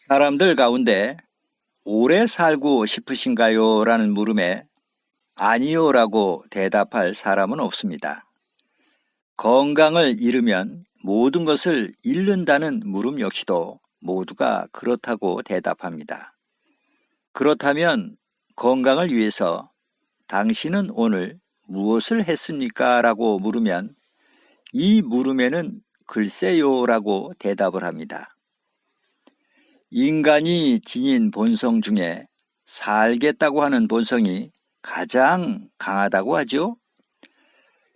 사람들 가운데 오래 살고 싶으신가요? 라는 물음에 아니요 라고 대답할 사람은 없습니다. 건강을 잃으면 모든 것을 잃는다는 물음 역시도 모두가 그렇다고 대답합니다. 그렇다면 건강을 위해서 당신은 오늘 무엇을 했습니까? 라고 물으면 이 물음에는 글쎄요 라고 대답을 합니다. 인간이 지닌 본성 중에 살겠다고 하는 본성이 가장 강하다고 하죠.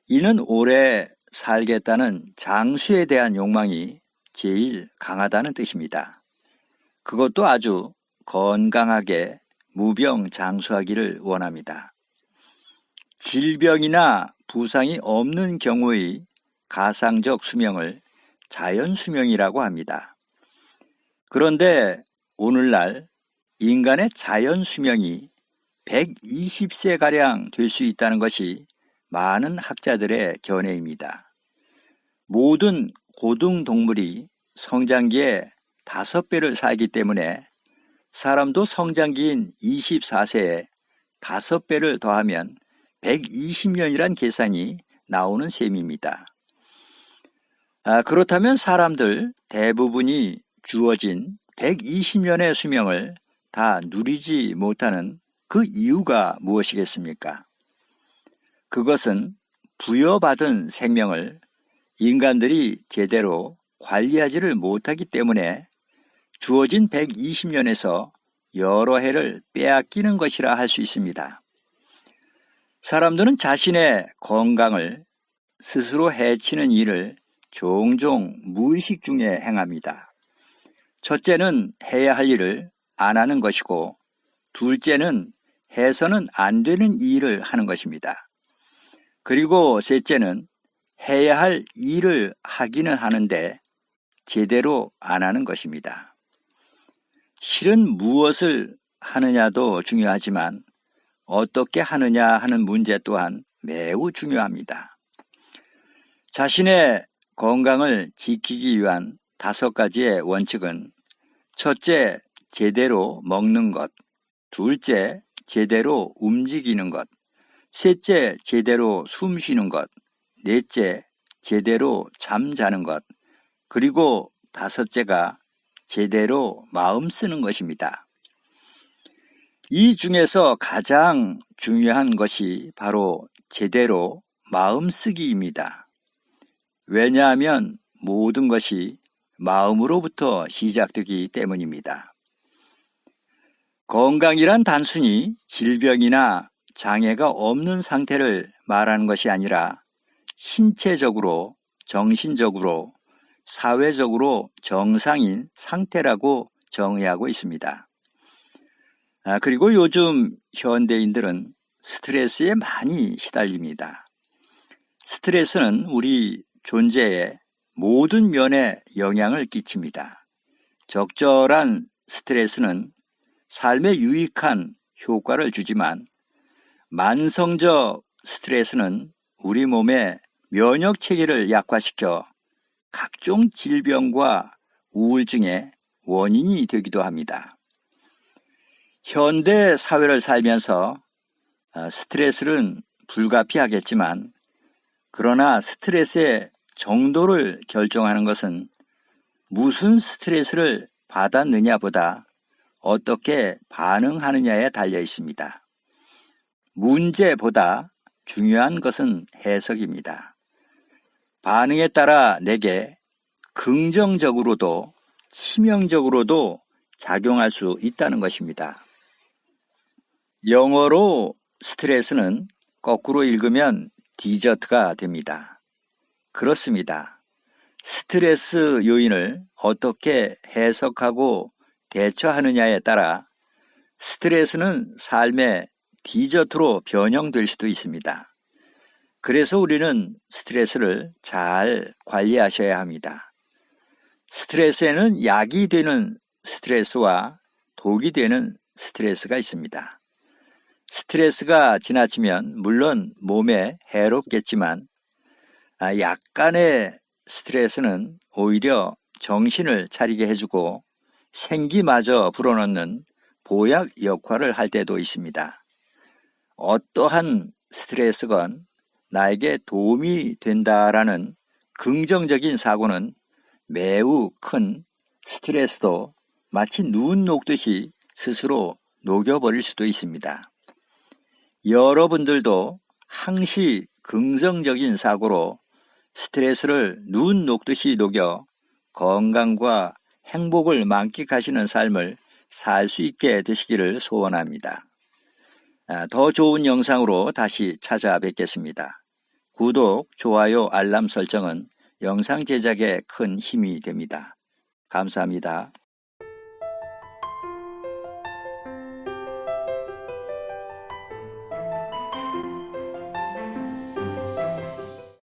이는 오래 살겠다는 장수에 대한 욕망이 제일 강하다는 뜻입니다. 그것도 아주 건강하게 무병장수하기를 원합니다. 질병이나 부상이 없는 경우의 가상적 수명을 자연수명이라고 합니다. 그런데 오늘날 인간의 자연수명이 120세가량 될 수 있다는 것이 많은 학자들의 견해입니다. 모든 고등동물이 성장기에 5배를 살기 때문에 사람도 성장기인 24세에 5배를 더하면 120년이란 계산이 나오는 셈입니다. 그렇다면 사람들 대부분이 주어진 120년의 수명을 다 누리지 못하는 그 이유가 무엇이겠습니까? 그것은 부여받은 생명을 인간들이 제대로 관리하지를 못하기 때문에 주어진 120년에서 여러 해를 빼앗기는 것이라 할 수 있습니다. 사람들은 자신의 건강을 스스로 해치는 일을 종종 무의식 중에 행합니다. 첫째는 해야 할 일을 안 하는 것이고, 둘째는 해서는 안 되는 일을 하는 것입니다. 그리고 셋째는 해야 할 일을 하기는 하는데 제대로 안 하는 것입니다. 실은 무엇을 하느냐도 중요하지만 어떻게 하느냐 하는 문제 또한 매우 중요합니다. 자신의 건강을 지키기 위한 5가지의 원칙은 첫째, 제대로 먹는 것, 둘째, 제대로 움직이는 것, 셋째, 제대로 숨 쉬는 것, 넷째, 제대로 잠자는 것, 그리고 5째가 제대로 마음 쓰는 것입니다. 이 중에서 가장 중요한 것이 바로 제대로 마음 쓰기입니다. 왜냐하면 모든 것이 마음으로부터 시작되기 때문입니다. 건강이란 단순히 질병이나 장애가 없는 상태를 말하는 것이 아니라 신체적으로, 정신적으로, 사회적으로 정상인 상태라고 정의하고 있습니다. 그리고 요즘 현대인들은 스트레스에 많이 시달립니다. 스트레스는 우리 존재의 모든 면에 영향을 끼칩니다. 적절한 스트레스는 삶에 유익한 효과를 주지만 만성적 스트레스는 우리 몸의 면역 체계를 약화시켜 각종 질병과 우울증의 원인이 되기도 합니다. 현대 사회를 살면서 스트레스는 불가피하겠지만 그러나 스트레스의 정도를 결정하는 것은 무슨 스트레스를 받았느냐보다 어떻게 반응하느냐에 달려 있습니다. 문제보다 중요한 것은 해석입니다. 반응에 따라 내게 긍정적으로도 치명적으로도 작용할 수 있다는 것입니다. 영어로 스트레스는 거꾸로 읽으면 디저트가 됩니다. 그렇습니다. 스트레스 요인을 어떻게 해석하고 대처하느냐에 따라 스트레스는 삶의 디저트로 변형될 수도 있습니다. 그래서 우리는 스트레스를 잘 관리하셔야 합니다. 스트레스에는 약이 되는 스트레스와 독이 되는 스트레스가 있습니다. 스트레스가 지나치면 물론 몸에 해롭겠지만 약간의 스트레스는 오히려 정신을 차리게 해주고 생기마저 불어넣는 보약 역할을 할 때도 있습니다. 어떠한 스트레스건 나에게 도움이 된다라는 긍정적인 사고는 매우 큰 스트레스도 마치 눈 녹듯이 스스로 녹여버릴 수도 있습니다. 여러분들도 항시 긍정적인 사고로 스트레스를 눈 녹듯이 녹여 건강과 행복을 만끽하시는 삶을 살 수 있게 되시기를 소원합니다. 더 좋은 영상으로 다시 찾아뵙겠습니다. 구독, 좋아요, 알람 설정은 영상 제작에 큰 힘이 됩니다. 감사합니다.